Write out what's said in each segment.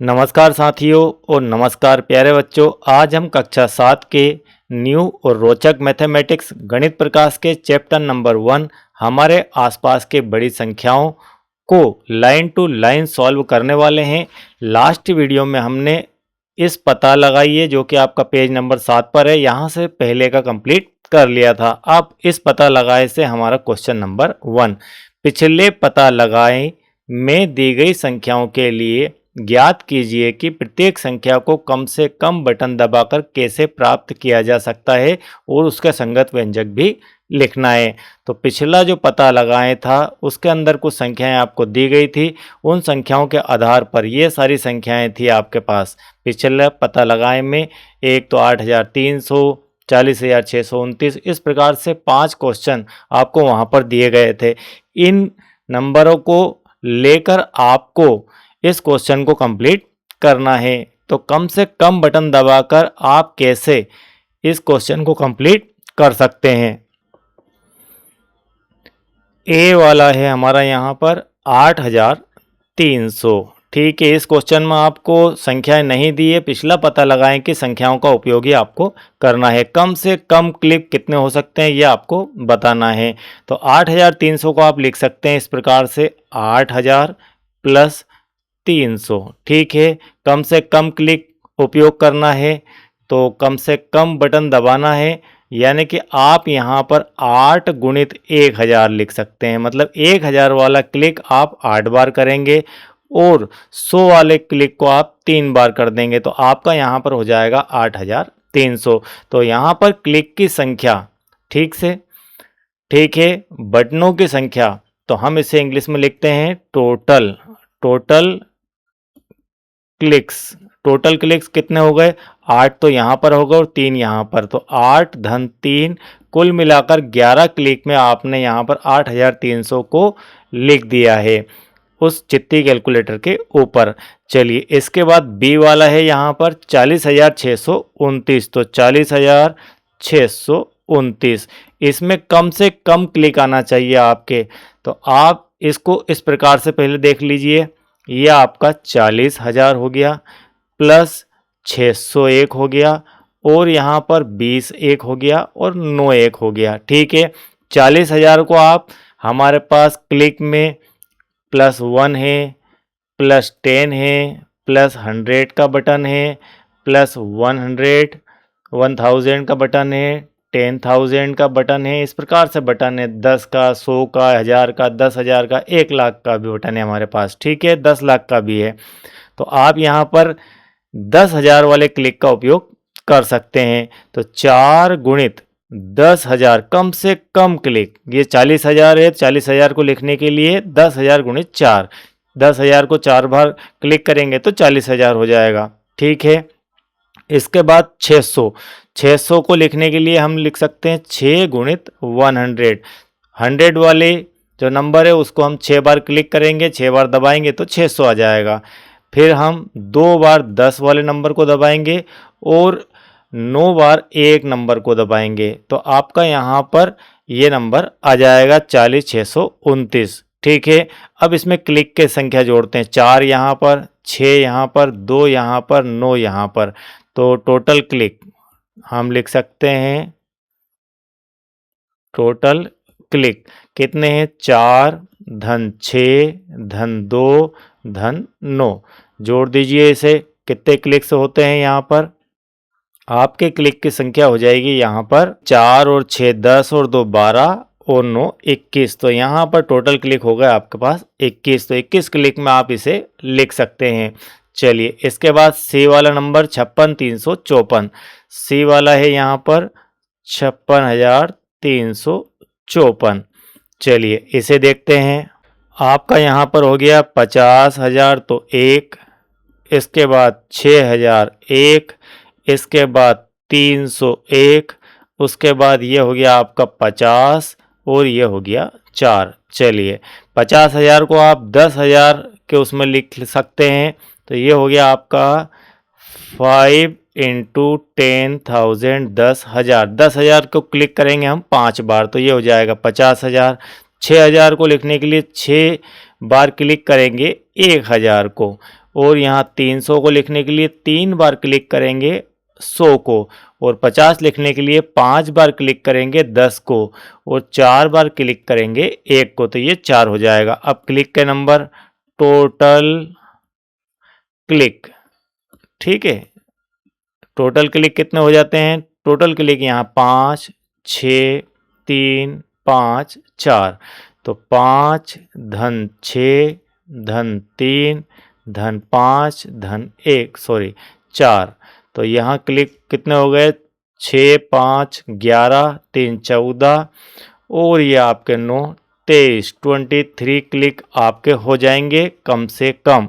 नमस्कार साथियों और नमस्कार प्यारे बच्चों। आज हम कक्षा 7 के न्यू और रोचक मैथमेटिक्स गणित प्रकाश के चैप्टर नंबर 1 हमारे आसपास के बड़ी संख्याओं को लाइन टू लाइन सॉल्व करने वाले हैं। लास्ट वीडियो में हमने इस पता लगाइए जो कि आपका पेज नंबर 7 पर है, यहाँ से पहले का कंप्लीट कर लिया था। अब इस पता लगाए से हमारा क्वेश्चन नंबर 1, पिछले पता लगाए में दी गई संख्याओं के लिए ज्ञात कीजिए कि प्रत्येक संख्या को कम से कम बटन दबाकर कैसे प्राप्त किया जा सकता है और उसका संगत व्यंजक भी लिखना है। तो पिछला जो पता लगाए था उसके अंदर कुछ संख्याएं आपको दी गई थी, उन संख्याओं के आधार पर ये सारी संख्याएं थी आपके पास। पिछले पता लगाए में एक तो 8300, 40,629, इस प्रकार से 5 क्वेश्चन आपको वहां पर दिए गए थे। इन नंबरों को लेकर आपको इस क्वेश्चन को कंप्लीट करना है। तो कम से कम बटन दबाकर आप कैसे इस क्वेश्चन को कंप्लीट कर सकते हैं। ए वाला है हमारा यहाँ पर 8300। ठीक है, इस क्वेश्चन में आपको संख्याएं नहीं दी है, पिछला पता लगाएं कि संख्याओं का उपयोग ही आपको करना है। कम से कम क्लिक कितने हो सकते हैं ये आपको बताना है। तो 8300 को आप लिख सकते हैं इस प्रकार से 8000 प्लस 300। ठीक है, कम से कम क्लिक उपयोग करना है तो कम से कम बटन दबाना है, यानी कि आप यहाँ पर 8 गुणित 1000 लिख सकते हैं। मतलब 1000 वाला क्लिक आप 8 बार करेंगे और 100 वाले क्लिक को आप 3 बार कर देंगे तो आपका यहाँ पर हो जाएगा 8300। तो यहाँ पर क्लिक की संख्या ठीक है, बटनों की संख्या तो हम इसे इंग्लिश में लिखते हैं टोटल क्लिक्स कितने हो गए? 8 तो यहाँ पर होगा और 3 यहाँ पर, तो 8 धन 3 कुल मिलाकर 11 क्लिक में आपने यहाँ पर 8300 को लिख दिया है उस चिट्ठी कैलकुलेटर के ऊपर। चलिए इसके बाद बी वाला है यहाँ पर 40,629। तो 40,629 इसमें कम से कम क्लिक आना चाहिए आपके। तो आप इसको इस प्रकार से पहले देख लीजिए, यह आपका 40,000 हो गया प्लस 601 हो गया और यहाँ पर 20 एक हो गया और 9 एक हो गया। ठीक है, 40,000 को आप हमारे पास क्लिक में +1 है, +10 है, +100 का बटन है, +1000 का बटन है, 10,000 का बटन है, इस प्रकार से बटन है। 10 का, 100 का, 1000 का, 10,000 का, 1 लाख का भी बटन है हमारे पास। ठीक है, 10 लाख का भी है। तो आप यहाँ पर 10,000 वाले क्लिक का उपयोग कर सकते हैं। तो 4 गुणित 10,000 कम से कम क्लिक, ये 40,000 है, 40,000 को लिखने के लिए 10,000 गुणित 4, 10,000 को 4 बार क्लिक करेंगे तो 40,000 हो जाएगा। ठीक है, इसके बाद 600 को लिखने के लिए हम लिख सकते हैं 6 गुणित 100। 100 वाले जो नंबर है उसको हम 6 बार क्लिक करेंगे, 6 बार दबाएंगे तो 600 आ जाएगा। फिर हम 2 बार 10 वाले नंबर को दबाएंगे और 9 बार 1 नंबर को दबाएंगे तो आपका यहाँ पर ये नंबर आ जाएगा 40,629। ठीक है, अब इसमें क्लिक के संख्या जोड़ते हैं, 4 यहाँ पर, 6 यहाँ पर, 2 यहाँ पर, 9 यहाँ पर। तो टोटल क्लिक हम लिख सकते हैं, टोटल क्लिक कितने हैं? 4 धन 6 धन 2 धन 9। जोड़ दीजिए इसे, कितने क्लिक्स होते हैं यहाँ पर? आपके क्लिक की संख्या हो जाएगी यहाँ पर 4 और 6 10 और 2 12 और 9 21। तो यहाँ पर टोटल क्लिक हो गए आपके पास 21। तो 21 क्लिक में आप इसे लिख सकते हैं। चलिए इसके बाद सी वाला नंबर 56,354। सी वाला है यहाँ पर 56,354। चलिए इसे देखते हैं। आपका यहाँ पर हो गया 50,000 तो 1, इसके बाद 6,000 1, इसके बाद 301, उसके बाद ये हो गया आपका 50 और ये हो गया 4। चलिए 50,000 को आप 10,000 के उसमें लिख सकते हैं तो ये हो गया आपका 5 × 10,000 10,000। 10,000 को क्लिक करेंगे हम 5 बार तो ये हो जाएगा 50,000। 6,000 को लिखने के लिए 6 बार क्लिक करेंगे 1,000 को और यहाँ 300 को लिखने के लिए 3 बार क्लिक करेंगे 100 को, और 50 लिखने के लिए 5 बार क्लिक करेंगे 10 को, और 4 बार क्लिक करेंगे 1 को, तो ये 4 हो जाएगा। अब क्लिक के नंबर टोटल क्लिक, ठीक है, टोटल क्लिक कितने हो जाते हैं? टोटल क्लिक यहाँ 5, 6, 3, 5, 4, तो 5 धन 6 धन 3 धन 5 धन 1 सॉरी 4, तो यहाँ क्लिक कितने हो गए? 6, 5, 11, 3, 14, और ये आपके 9, 23, 23 क्लिक आपके हो जाएंगे कम से कम।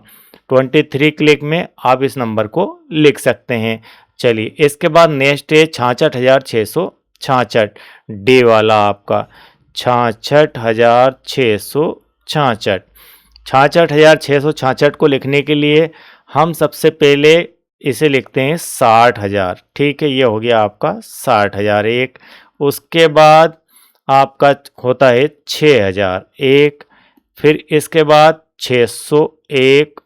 23 क्लिक में आप इस नंबर को लिख सकते हैं। चलिए, इसके बाद नेक्स्ट है 66,666 डे वाला आपका 66,666। 66,666 को लिखने के लिए हम सबसे पहले इसे लिखते हैं 60,000, ठीक है, ये हो गया आपका 60,000 एक। उसके बाद आपका होता है 6,000 एक, फिर इसके बाद 601,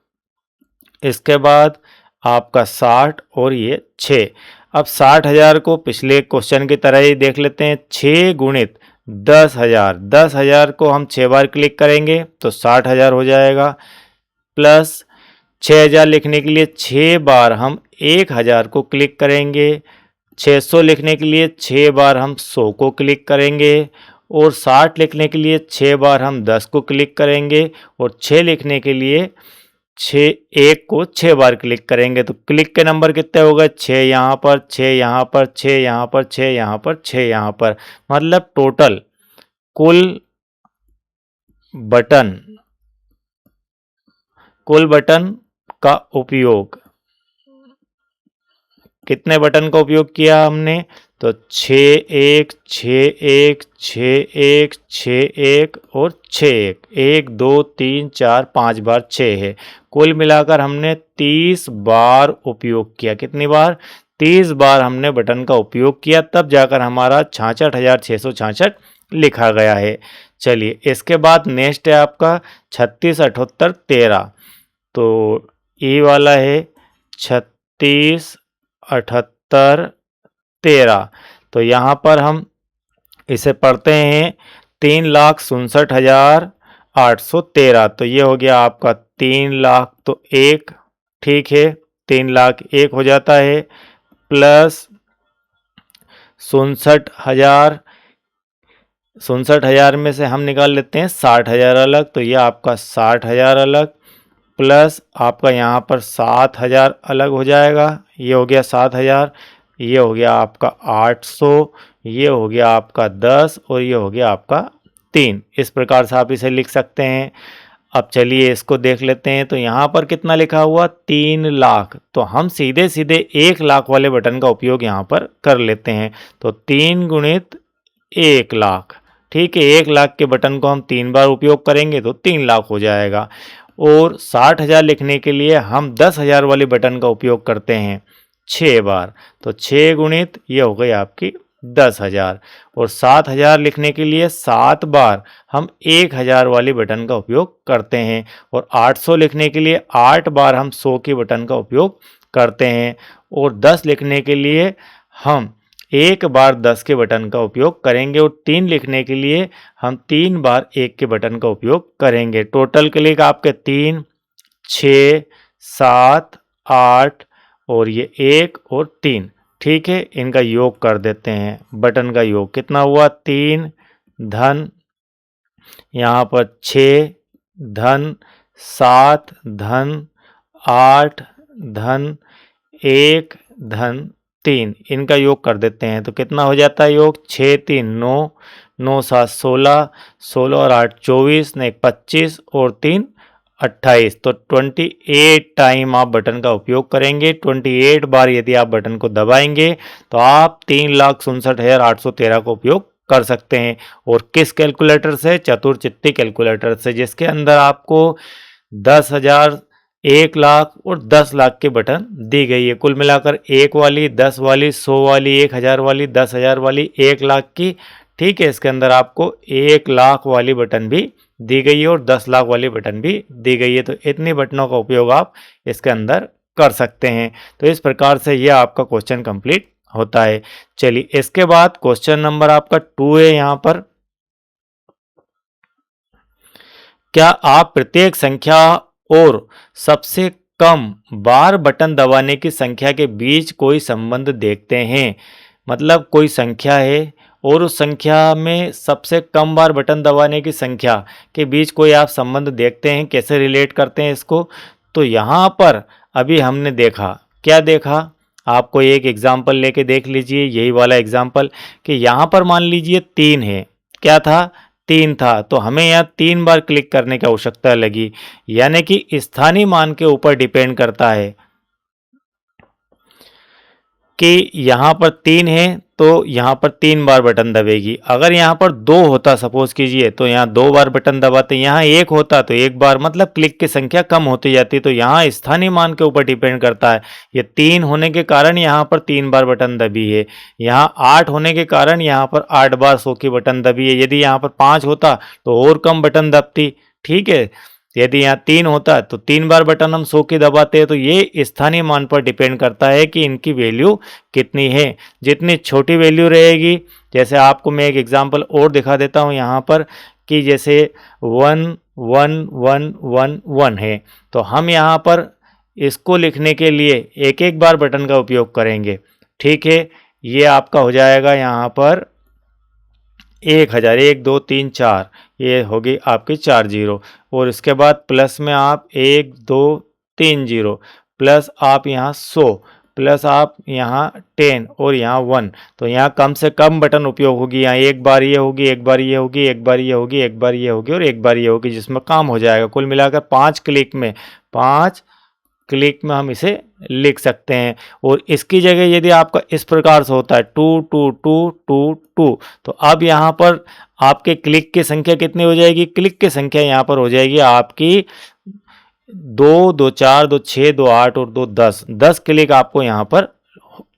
इसके बाद आपका 60 और ये 6। अब 60,000 को पिछले क्वेश्चन की तरह ही देख लेते हैं। 6 गुणित 10,000, 10,000 को हम 6 बार क्लिक करेंगे तो 60,000 हो जाएगा, प्लस 6,000 लिखने के लिए 6 बार हम 1,000 को क्लिक करेंगे, 600 लिखने के लिए 6 बार हम 100 को क्लिक करेंगे, और 60 लिखने के लिए 6 बार हम 10 को क्लिक करेंगे, और 6 लिखने के लिए 1 को 6 बार क्लिक करेंगे। तो क्लिक के नंबर कितने हो गए? 6 यहाँ पर, 6 यहाँ पर, 6 यहाँ पर, 6 यहाँ पर, 6 यहाँ पर, मतलब टोटल कुल बटन का उपयोग, कितने बटन का उपयोग किया हमने? तो 6-1, 6-1, 6-1, 6-1 और 6-1, 1, 2, 3, 4, 5 बार 6 है। कुल मिलाकर हमने 30 बार उपयोग किया। कितनी बार? 30 बार हमने बटन का उपयोग किया, तब जाकर हमारा 66,666 लिखा गया है। चलिए, इसके बाद नेक्स्ट है आपका 36, 78, 13। तो ये वाला है 36, 78, 13। तो यहाँ पर हम इसे पढ़ते हैं 3,67,813। तो ये हो गया आपका 3 लाख तो 1, ठीक है, 3 लाख 1 हो जाता है, प्लस 67,000, 67,000 में से हम निकाल लेते हैं 60,000 अलग, तो ये आपका 60,000 अलग, प्लस आपका यहाँ पर 7,000 अलग हो जाएगा, ये हो गया 7,000, ये हो गया आपका 800, ये हो गया आपका 10, और ये हो गया आपका 3। इस प्रकार से आप इसे लिख सकते हैं। अब चलिए इसको देख लेते हैं। तो यहाँ पर कितना लिखा हुआ? 3 लाख। तो हम सीधे सीधे 1 लाख वाले बटन का उपयोग यहाँ पर कर लेते हैं। तो 3 गुणित 1 लाख, ठीक है, 1 लाख के बटन को हम 3 बार उपयोग करेंगे तो 3 लाख हो जाएगा। और 60,000 लिखने के लिए हम 10,000 वाले बटन का उपयोग करते हैं 6 बार, तो 6 गुणित ये हो गई आपकी 10,000। और 7,000 लिखने के लिए 7 बार हम 1,000 वाली बटन का उपयोग करते हैं, और 800 लिखने के लिए 8 बार हम 100 के बटन का उपयोग करते हैं, और 10 लिखने के लिए हम 1 बार 10 के बटन का उपयोग करेंगे, और 3 लिखने के लिए हम 3 बार 1 के बटन का उपयोग करेंगे। टोटल क्लिक आपके 3, 6, 7, 8 और ये 1 और 3, ठीक है, इनका योग कर देते हैं। बटन का योग कितना हुआ? 3 धन यहाँ पर 6 धन 7 धन 8 धन 1 धन 3, इनका योग कर देते हैं। तो कितना हो जाता है योग? 6, 3, 9, 9, 7, 16, 16 और 8, 24, नहीं 25 और 3, 28। तो 28 टाइम आप बटन का उपयोग करेंगे। 28 बार यदि आप बटन को दबाएंगे तो आप 3,67,813 का उपयोग कर सकते हैं। और किस कैलकुलेटर से? चतुर्चित्ती कैलकुलेटर से, जिसके अंदर आपको 10,000, 1 लाख और 10 लाख के बटन दी गई है। कुल मिलाकर 1 वाली, 10 वाली, 100 वाली, 1,000 वाली, 10,000 वाली, 1 लाख की ठीक है, इसके अंदर आपको 1 लाख वाली बटन भी दी गई है और 10 लाख वाली बटन भी दी गई है। तो इतनी बटनों का उपयोग आप इसके अंदर कर सकते हैं। तो इस प्रकार से यह आपका क्वेश्चन कंप्लीट होता है। चलिए, इसके बाद क्वेश्चन नंबर आपका 2 है यहाँ पर। क्या आप प्रत्येक संख्या और सबसे कम बार बटन दबाने की संख्या के बीच कोई संबंध देखते हैं? मतलब कोई संख्या है और उस संख्या में सबसे कम बार बटन दबाने की संख्या के बीच कोई आप संबंध देखते हैं, कैसे रिलेट करते हैं इसको? तो यहाँ पर अभी हमने देखा, क्या देखा? आपको एक एग्जाम्पल लेके देख लीजिए, यही वाला एग्जाम्पल, कि यहाँ पर मान लीजिए 3 है। क्या था? 3 था। तो हमें यहाँ 3 बार क्लिक करने की आवश्यकता लगी, यानी कि स्थानीय मान के ऊपर डिपेंड करता है कि यहाँ पर 3 है तो यहाँ पर 3 बार बटन दबेगी। अगर यहाँ पर 2 होता सपोज कीजिए तो यहाँ 2 बार बटन दबाते, यहाँ 1 होता तो 1 बार, मतलब क्लिक की संख्या कम होती जाती। तो यहाँ स्थानीय मान के ऊपर डिपेंड करता है। ये 3 होने के कारण यहाँ पर 3 बार बटन दबी है। यहाँ 8 होने के कारण यहाँ पर 8 बार 100 की बटन दबी है। यदि यहाँ पर 5 होता तो और कम बटन दबती। ठीक है, यदि यहाँ 3 होता तो 3 बार बटन हम 100 की दबाते हैं। तो ये स्थानीय मान पर डिपेंड करता है कि इनकी वैल्यू कितनी है। जितनी छोटी वैल्यू रहेगी, जैसे आपको मैं एक एग्जांपल और दिखा देता हूँ यहाँ पर, कि जैसे 1 1 1 1 1 है, तो हम यहाँ पर इसको लिखने के लिए एक एक बार बटन का उपयोग करेंगे। ठीक है, ये आपका हो जाएगा यहाँ पर 1000, 1 2 3 4, ये होगी आपकी 4 जीरो, और इसके बाद प्लस में आप 1 2 3 जीरो, प्लस आप यहाँ 100, प्लस आप यहाँ 10 और यहाँ 1। तो यहाँ कम से कम बटन उपयोग होगी। यहाँ एक बार ये होगी, एक बार ये होगी, एक बार ये होगी, एक बार ये होगी और एक बार ये होगी, जिसमें काम हो जाएगा। कुल मिलाकर 5 क्लिक में हम इसे लिख सकते हैं। और इसकी जगह यदि आपका इस प्रकार से होता है 2 2 2 2 2, तो अब यहाँ पर आपके क्लिक की संख्या कितनी हो जाएगी? क्लिक की संख्या यहाँ पर हो जाएगी आपकी 2 2 4 2 6 2 8 और 2 10, 10 क्लिक आपको यहाँ पर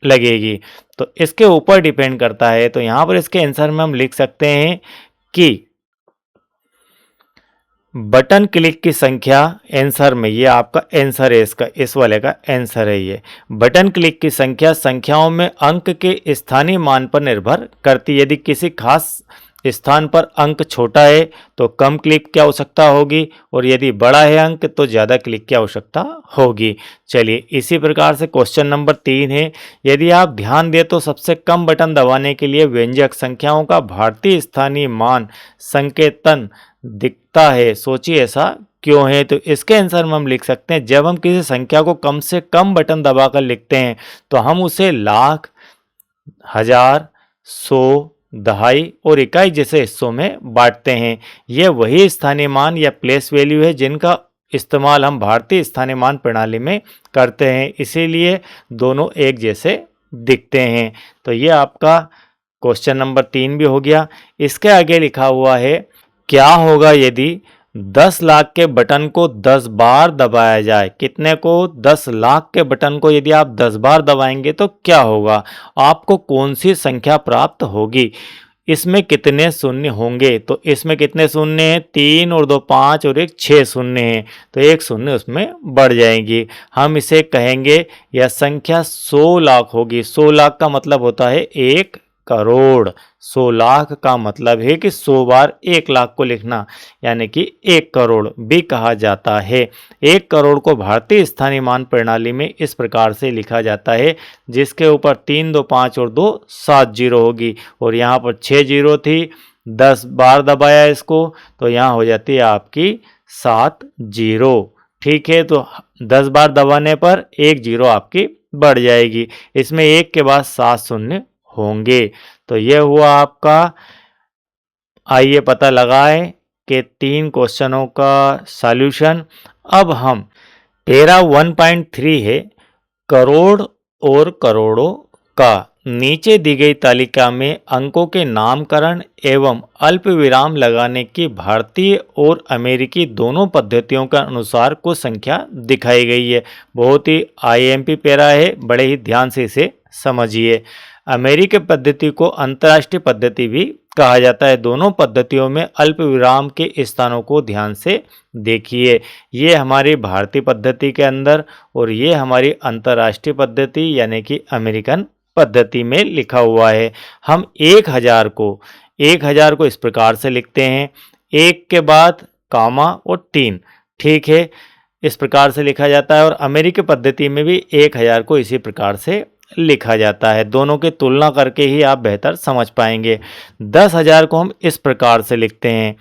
लगेगी। तो इसके ऊपर डिपेंड करता है। तो यहाँ पर इसके आंसर में हम लिख सकते हैं कि बटन क्लिक की संख्या आंसर में, ये आपका आंसर है, इसका इस वाले का आंसर है। ये बटन क्लिक की संख्या संख्याओं में अंक के स्थानीय मान पर निर्भर करती है। यदि किसी खास स्थान पर अंक छोटा है तो कम क्लिक की आवश्यकता होगी, और यदि बड़ा है अंक तो ज़्यादा क्लिक की आवश्यकता होगी। चलिए, इसी प्रकार से क्वेश्चन नंबर 3 है। यदि आप ध्यान दें तो सबसे कम बटन दबाने के लिए व्यंजक संख्याओं का भारतीय स्थानीय मान संकेतन दिखता है। सोचिए ऐसा क्यों है? तो इसके आंसर में हम लिख सकते हैं, जब हम किसी संख्या को कम से कम बटन दबाकर लिखते हैं तो हम उसे लाख, हजार, 100, दहाई और इकाई जैसे हिस्सों में बांटते हैं। यह वही स्थानीय मान या प्लेस वैल्यू है जिनका इस्तेमाल हम भारतीय स्थानीय मान प्रणाली में करते हैं, इसीलिए दोनों एक जैसे दिखते हैं। तो ये आपका क्वेश्चन नंबर 3 भी हो गया। इसके आगे लिखा हुआ है, क्या होगा यदि 10 लाख के बटन को 10 बार दबाया जाए? कितने को? 10 लाख के बटन को यदि आप 10 बार दबाएंगे तो क्या होगा? आपको कौन सी संख्या प्राप्त होगी? इसमें कितने शून्य होंगे? तो इसमें कितने शून्य हैं? 3 और 2 5 और 1 6 शून्य हैं, तो एक शून्य उसमें बढ़ जाएंगी। हम इसे कहेंगे यह संख्या 100 लाख होगी। 100 लाख का मतलब होता है 1 करोड़। 100 लाख का मतलब है कि 100 बार 1 लाख को लिखना, यानी कि 1 करोड़ भी कहा जाता है। 1 करोड़ को भारतीय स्थानीय मान प्रणाली में इस प्रकार से लिखा जाता है, जिसके ऊपर 3 2 5 और 2 7 जीरो होगी, और यहाँ पर 6 जीरो थी। 10 बार दबाया इसको तो यहाँ हो जाती है आपकी 7 जीरो। ठीक है, तो 10 बार दबाने पर 1 जीरो आपकी बढ़ जाएगी। इसमें 1 के बाद 7 शून्य होंगे। तो यह हुआ आपका। आइए पता लगाएं कि 3 क्वेश्चनों का सॉल्यूशन। अब हम पैरा 1.3 है, करोड़ और करोड़ों का। नीचे दी गई तालिका में अंकों के नामकरण एवं अल्प विराम लगाने की भारतीय और अमेरिकी दोनों पद्धतियों के अनुसार कुछ संख्या दिखाई गई है। बहुत ही आईएमपी पैरा है, बड़े ही ध्यान से इसे समझिए। अमेरिकी पद्धति को अंतर्राष्ट्रीय पद्धति भी कहा जाता है। दोनों पद्धतियों में अल्प विराम के स्थानों को ध्यान से देखिए। ये हमारी भारतीय पद्धति के अंदर और ये हमारी अंतर्राष्ट्रीय पद्धति यानी कि अमेरिकन पद्धति में लिखा हुआ है। हम 1000 को इस प्रकार से लिखते हैं, 1 के बाद कामा और 3, ठीक है, इस प्रकार से लिखा जाता है। और अमेरिकी पद्धति में भी 1000 को इसी प्रकार से लिखा जाता है। दोनों की तुलना करके ही आप बेहतर समझ पाएंगे। 10,000 को हम इस प्रकार से लिखते हैं,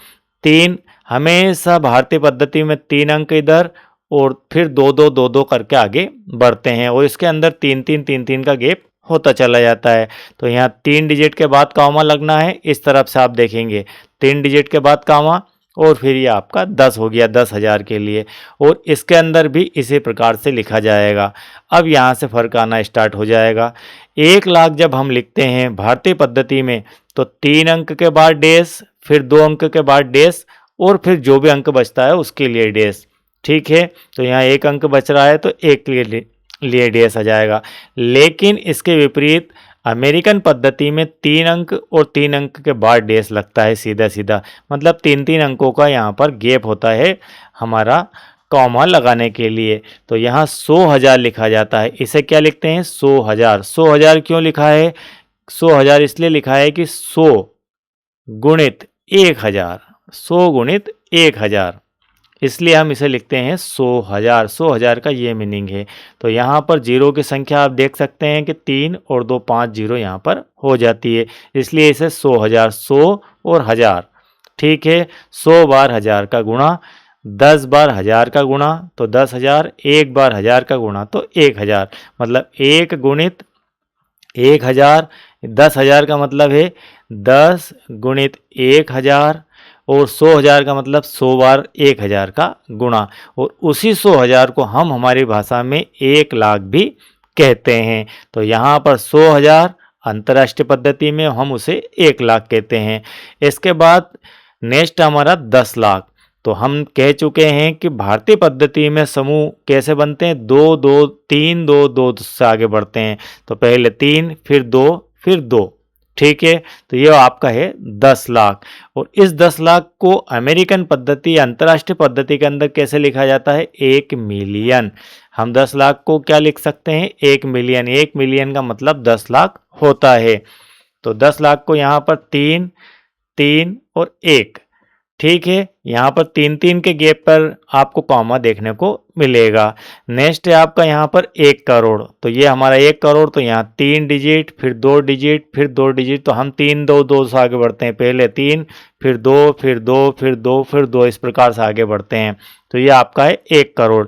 3, हमेशा भारतीय पद्धति में 3 अंक इधर और फिर 2-2 करके आगे बढ़ते हैं और इसके अंदर 3-3 का गैप होता चला जाता है। तो यहाँ 3 डिजिट के बाद कॉमा लगना है, इस तरफ से आप देखेंगे 3 डिजिट के बाद कॉमा और फिर ये आपका 10 हो गया 10,000 के लिए। और इसके अंदर भी इसी प्रकार से लिखा जाएगा। अब यहाँ से फर्क आना स्टार्ट हो जाएगा। 1 लाख जब हम लिखते हैं भारतीय पद्धति में तो 3 अंक के बाद डैश, फिर 2 अंक के बाद डैश और फिर जो भी अंक बचता है उसके लिए डैश, ठीक है। तो यहाँ 1 अंक बच रहा है तो 1 के लिए डैश आ जाएगा। लेकिन इसके विपरीत अमेरिकन पद्धति में 3 अंक और 3 अंक के बाद डैश लगता है सीधा सीधा, मतलब 3-3 अंकों का यहाँ पर गैप होता है हमारा कॉमा लगाने के लिए। तो यहाँ 100,000 लिखा जाता है। इसे क्या लिखते हैं? 100,000। 100,000 क्यों लिखा है? 100,000 इसलिए लिखा है कि 100 गुणित 1000, 100 गुणित 1000, इसलिए हम इसे लिखते हैं 100,000। 100,000 का ये मीनिंग है। तो यहाँ पर जीरो की संख्या आप देख सकते हैं कि 3 और 2 5 जीरो यहाँ पर हो जाती है, इसलिए इसे 100,000, 100 और 1000, ठीक है। 100 बार 1000 का गुणा, 10 बार 1000 का गुणा तो 10,000, 1 बार 1000 का गुणा तो 1000, मतलब 1 गुणित 1000। 10,000 का मतलब है 10 गुणित 1000 और 100,000 का मतलब 100 बार 1000 का गुणा, और उसी 100,000 को हम हमारी भाषा में 1 लाख भी कहते हैं। तो यहाँ पर 100,000 अंतर्राष्ट्रीय पद्धति में हम उसे 1 लाख कहते हैं। इसके बाद नेक्स्ट हमारा 10 लाख। तो हम कह चुके हैं कि भारतीय पद्धति में समूह कैसे बनते हैं, 2-2 3 2 से आगे बढ़ते हैं। तो पहले 3 फिर 2 फिर 2, ठीक है। तो ये आपका है 10 लाख। और इस 10 लाख को अमेरिकन पद्धति अंतर्राष्ट्रीय पद्धति के अंदर कैसे लिखा जाता है? 1 मिलियन। हम 10 लाख को क्या लिख सकते हैं? 1 मिलियन। 1 मिलियन का मतलब 10 लाख होता है। तो 10 लाख को यहाँ पर 3 3 और 1, ठीक है। यहाँ पर 3-3 के गैप पर आपको कॉमा देखने को मिलेगा। नेक्स्ट है आपका यहाँ पर 1 करोड़। तो ये हमारा 1 करोड़, तो यहाँ 3 डिजिट फिर 2 डिजिट फिर 2 डिजिट, तो हम 3-2 से आगे बढ़ते हैं। पहले 3 फिर 2 फिर 2 फिर 2 फिर 2, इस प्रकार से आगे बढ़ते हैं। तो ये आपका है 1 करोड़।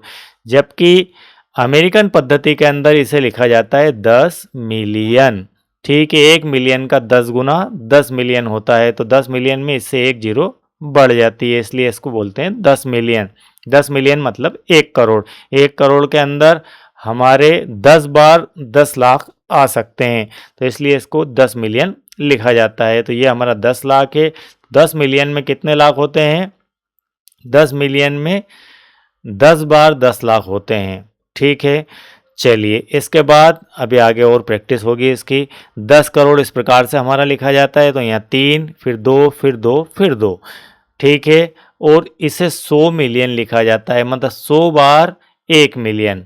जबकि अमेरिकन पद्धति के अंदर इसे लिखा जाता है 10 मिलियन, ठीक है। 1 मिलियन का 10 गुना 10 मिलियन होता है। तो 10 मिलियन में इससे 1 जीरो बढ़ जाती है, इसलिए इसको बोलते हैं 10 मिलियन। 10 मिलियन मतलब 1 करोड़। 1 करोड़ के अंदर हमारे 10 बार 10 लाख आ सकते हैं, तो इसलिए इसको 10 मिलियन लिखा जाता है। तो ये हमारा 10 लाख है। 10 मिलियन में कितने लाख होते हैं? 10 मिलियन में 10 बार 10 लाख होते हैं, ठीक है। चलिए इसके बाद अभी आगे और प्रैक्टिस होगी इसकी। 10 करोड़ इस प्रकार से हमारा लिखा जाता है। तो यहाँ 3 फिर 2 फिर 2 फिर 2, ठीक है। और इसे 100 मिलियन लिखा जाता है, मतलब 100 बार 1 मिलियन।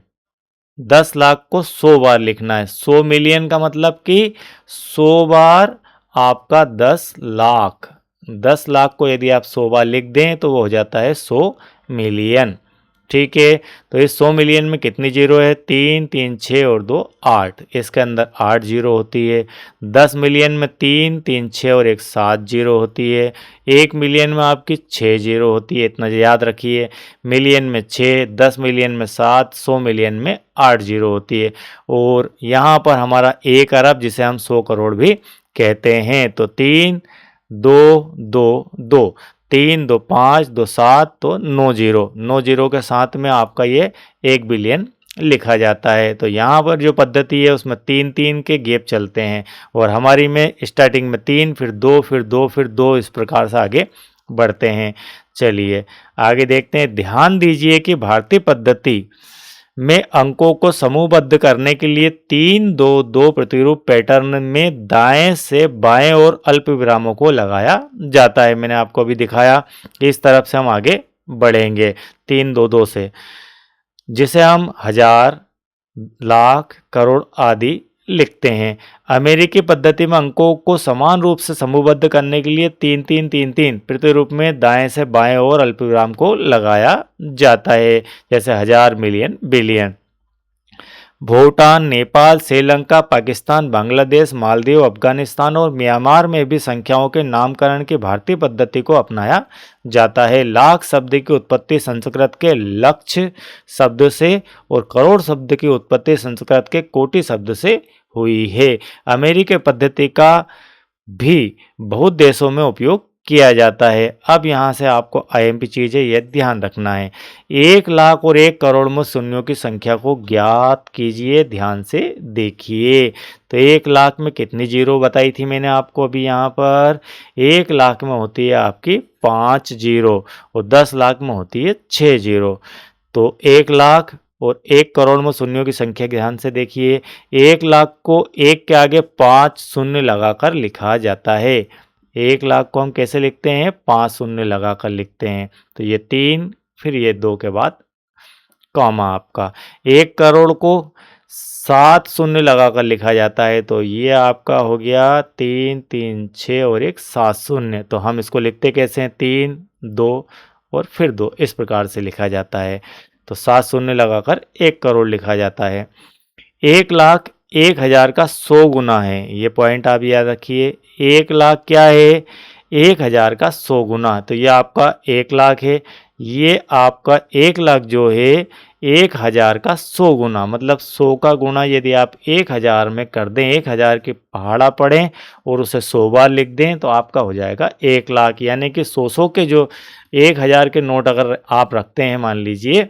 10 लाख को 100 बार लिखना है। 100 मिलियन का मतलब कि 100 बार आपका 10 लाख। 10 लाख को यदि आप 100 बार लिख दें तो वो हो जाता है 100 मिलियन, ठीक है। तो इस 100 मिलियन में कितनी जीरो है? 3 3 6 और 2 8, इसके अंदर 8 जीरो होती है। 10 मिलियन में 3 3 6 और 1 7 जीरो होती है। 1 मिलियन में आपकी 6 जीरो होती है, इतना याद रखिए। मिलियन में 6, 10 मिलियन में 7, 100 मिलियन में 8 जीरो होती है। और यहाँ पर हमारा 1 अरब, जिसे हम 100 करोड़ भी कहते हैं। तो 3 2 2 2, 3 2 5 2 7, तो 9 जीरो। 9 जीरो के साथ में आपका ये 1 बिलियन लिखा जाता है। तो यहाँ पर जो पद्धति है उसमें 3-3 के गैप चलते हैं, और हमारी में स्टार्टिंग में 3 फिर 2 फिर 2 फिर 2, इस प्रकार से आगे बढ़ते हैं। चलिए आगे देखते हैं। ध्यान दीजिए कि भारतीय पद्धति में अंकों को समूहबद्ध करने के लिए 3-2-2 प्रतिरूप पैटर्न में दाएं से बाएं ओर अल्प विरामों को लगाया जाता है। मैंने आपको अभी दिखाया कि इस तरफ से हम आगे बढ़ेंगे 3-2-2 से, जिसे हम हजार, लाख, करोड़ आदि लिखते हैं। अमेरिकी पद्धति में अंकों को समान रूप से समूहबद्ध करने के लिए 3-3-3-3 प्रतिरूप में दाएं से बाएं ओर अल्पविराम को लगाया जाता है, जैसे हजार, मिलियन, बिलियन। भूटान, नेपाल, श्रीलंका, पाकिस्तान, बांग्लादेश, मालदीव, अफगानिस्तान और म्यांमार में भी संख्याओं के नामकरण की भारतीय पद्धति को अपनाया जाता है। लाख शब्द की उत्पत्ति संस्कृत के लक्ष्य शब्द से और करोड़ शब्द की उत्पत्ति संस्कृत के कोटि शब्द से हुई है। अमेरिकी पद्धति का भी बहुत देशों में उपयोग किया जाता है। अब यहाँ से आपको आईएमपी चीज़ है, यह ध्यान रखना है। 1 लाख और 1 करोड़ में शून्यों की संख्या को ज्ञात कीजिए, ध्यान से देखिए। तो 1 लाख में कितनी जीरो बताई थी मैंने आपको अभी यहाँ पर? 1 लाख में होती है आपकी 5 जीरो और 10 लाख में होती है 6 जीरो। तो 1 लाख और 1 करोड़ में शून्यों की संख्या ध्यान से देखिए। 1 लाख को 1 के आगे 5 शून्य लगाकर लिखा जाता है। 1 लाख को हम कैसे लिखते हैं? 5 शून्य लगाकर लिखते हैं। तो ये 3, फिर ये 2 के बाद कॉमा आपका। 1 करोड़ को 7 शून्य लगाकर लिखा जाता है। तो ये आपका हो गया 3, 3, 6 और एक 7 शून्य। तो हम इसको लिखते कैसे हैं? 3, 2 और फिर 2, इस प्रकार से लिखा जाता है। तो 7 शून्य लगाकर 1 करोड़ लिखा जाता है। 1 लाख 1000 का 100 गुना है, ये पॉइंट आप याद रखिए। 1 लाख क्या है? 1000 का 100 गुना। तो ये आपका 1 लाख है। ये आपका 1 लाख जो है 1000 का 100 गुना, मतलब 100 का गुना यदि आप 1000 में कर दें, 1000 की पहाड़ा पढ़ें और उसे 100 बार लिख दें तो आपका हो जाएगा 1 लाख। यानी कि 100 के जो 1000 के नोट अगर आप रखते हैं मान लीजिए,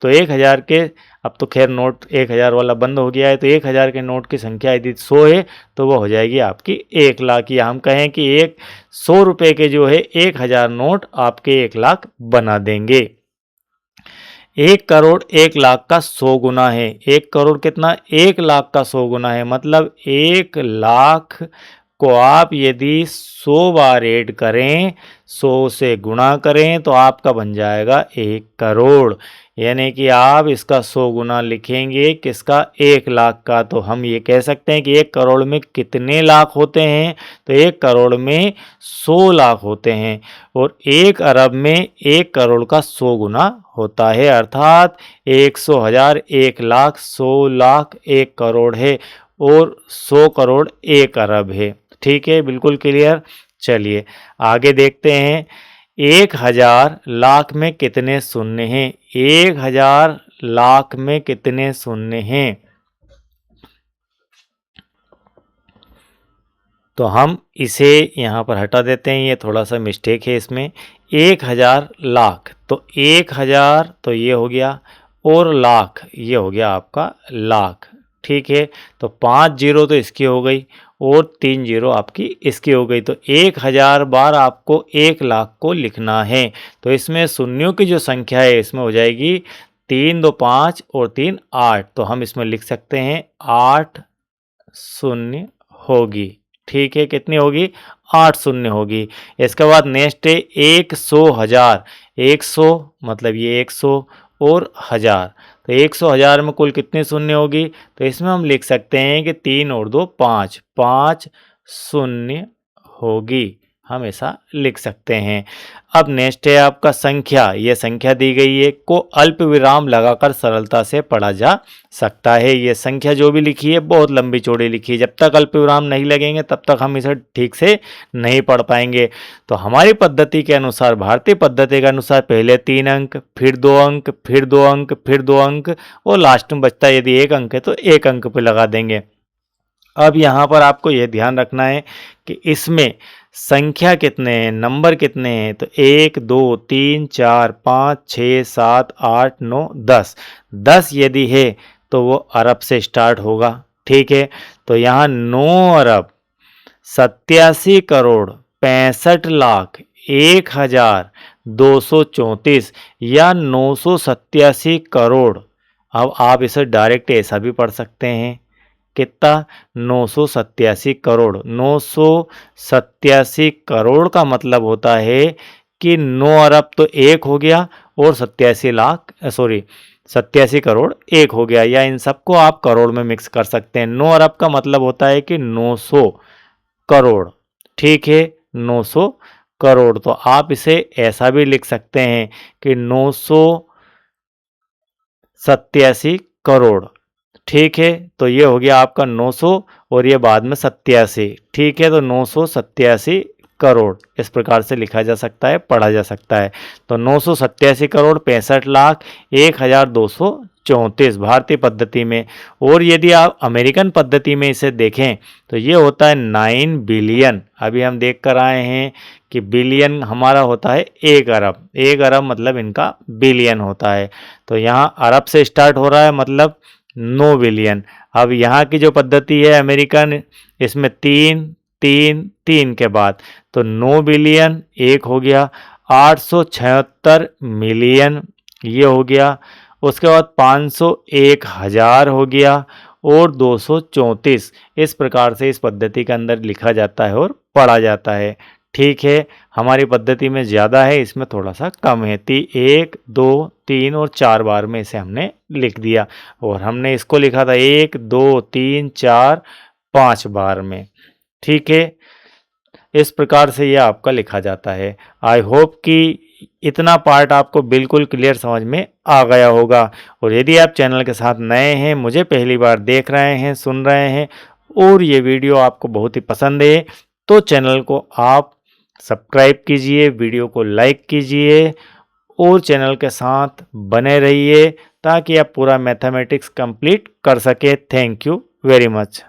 तो 1000 के, अब तो खैर नोट 1000 वाला बंद हो गया है, तो 1000 के नोट की संख्या यदि 100 है तो वो हो जाएगी आपकी 1 लाख। या हम कहें कि 100 रुपये के जो है 1000 नोट आपके 1 लाख बना देंगे। 1 करोड़ 1 लाख का 100 गुना है। 1 करोड़ कितना? 1 लाख का 100 गुना है, मतलब 1 लाख को आप यदि 100 बार ऐड करें, 100 से गुणा करें तो आपका बन जाएगा 1 करोड़। यानी कि आप इसका 100 गुना लिखेंगे किसका? 1 लाख का। तो हम ये कह सकते हैं कि 1 करोड़ में कितने लाख होते हैं? तो 1 करोड़ में 100 लाख होते हैं और 1 अरब में 1 करोड़ का 100 गुना होता है, अर्थात 100 हजार 1 लाख, 100 लाख 1 करोड़ है और 100 करोड़ 1 अरब है। ठीक है, बिल्कुल क्लियर। चलिए आगे देखते हैं। 1000 लाख में कितने शून्य हैं? 1000 लाख में कितने शून्य हैं? तो हम इसे यहाँ पर हटा देते हैं, ये थोड़ा सा मिस्टेक है इसमें। 1000 लाख, तो 1000 तो ये हो गया और लाख ये हो गया आपका लाख। ठीक है, तो 5 जीरो तो इसकी हो गई और 3 जीरो आपकी इसकी हो गई। तो 1000 बार आपको 1 लाख को लिखना है। तो इसमें शून्यों की जो संख्या है इसमें हो जाएगी 3, 2, 5 और 3, 8। तो हम इसमें लिख सकते हैं 8 शून्य होगी। ठीक है, कितनी होगी? 8 शून्य होगी। इसके बाद नेक्स्ट है 100 हजार। 100 मतलब ये 100 और हजार, तो 100 हजार में कुल कितनी शून्य होगी? तो इसमें हम लिख सकते हैं कि 3 और 2 5, 5 शून्य होगी, हम ऐसा लिख सकते हैं। अब नेक्स्ट है आपका संख्या। ये संख्या दी गई है को अल्प विराम लगाकर सरलता से पढ़ा जा सकता है। ये संख्या जो भी लिखी है बहुत लंबी चौड़ी लिखी है, जब तक अल्प विराम नहीं लगेंगे तब तक हम इसे ठीक से नहीं पढ़ पाएंगे। तो हमारी पद्धति के अनुसार, भारतीय पद्धति के अनुसार पहले 3 अंक, फिर 2 अंक, फिर 2 अंक, फिर 2 अंक और लास्ट में बचता है यदि 1 अंक है तो 1 अंक पे लगा देंगे। अब यहाँ पर आपको यह ध्यान रखना है कि इसमें संख्या कितने हैं, नंबर कितने हैं। तो 1, 2, 3, 4, 5, 6, 7, 8, 9, 10। 10 यदि है तो वो अरब से स्टार्ट होगा। ठीक है, तो यहाँ 9 अरब 87 करोड़ 65 लाख 1234 या 987 करोड़ अब आप इसे डायरेक्ट ऐसा भी पढ़ सकते हैं, कितना 987 करोड़। 987 करोड़ का मतलब होता है कि 9 अरब तो एक हो गया और 87 करोड़ एक हो गया, या इन सबको आप करोड़ में मिक्स कर सकते हैं। 9 अरब का मतलब होता है कि 900 करोड़, ठीक है, 900 करोड़। तो आप इसे ऐसा भी लिख सकते हैं कि 987 करोड़, ठीक है। तो ये हो गया आपका 900 और ये बाद में 87, ठीक है। तो 987 करोड़ इस प्रकार से लिखा जा सकता है, पढ़ा जा सकता है। तो 987 करोड़ 65,01,234 भारतीय पद्धति में। और यदि आप अमेरिकन पद्धति में इसे देखें तो ये होता है 9 बिलियन। अभी हम देख कर आए हैं कि बिलियन हमारा होता है 1 अरब। 1 अरब मतलब इनका बिलियन होता है। तो यहाँ अरब से स्टार्ट हो रहा है, मतलब 9 बिलियन। अब यहाँ की जो पद्धति है अमेरिकन, इसमें 3 3 3 के बाद, तो 9 बिलियन एक हो गया, 876 मिलियन ये हो गया, उसके बाद 501,000 हो गया और 234। इस प्रकार से इस पद्धति के अंदर लिखा जाता है और पढ़ा जाता है, ठीक है। हमारी पद्धति में ज़्यादा है, इसमें थोड़ा सा कम है। 1 2 3 और 4 बार में इसे हमने लिख दिया, और हमने इसको लिखा था 1 2 3 4 5 बार में, ठीक है। इस प्रकार से यह आपका लिखा जाता है। आई होप कि इतना पार्ट आपको बिल्कुल क्लियर समझ में आ गया होगा। और यदि आप चैनल के साथ नए हैं, मुझे पहली बार देख रहे हैं, सुन रहे हैं, और ये वीडियो आपको बहुत ही पसंद है, तो चैनल को आप सब्सक्राइब कीजिए, वीडियो को लाइक कीजिए और चैनल के साथ बने रहिए ताकि आप पूरा मैथमेटिक्स कंप्लीट कर सके। Thank you very much.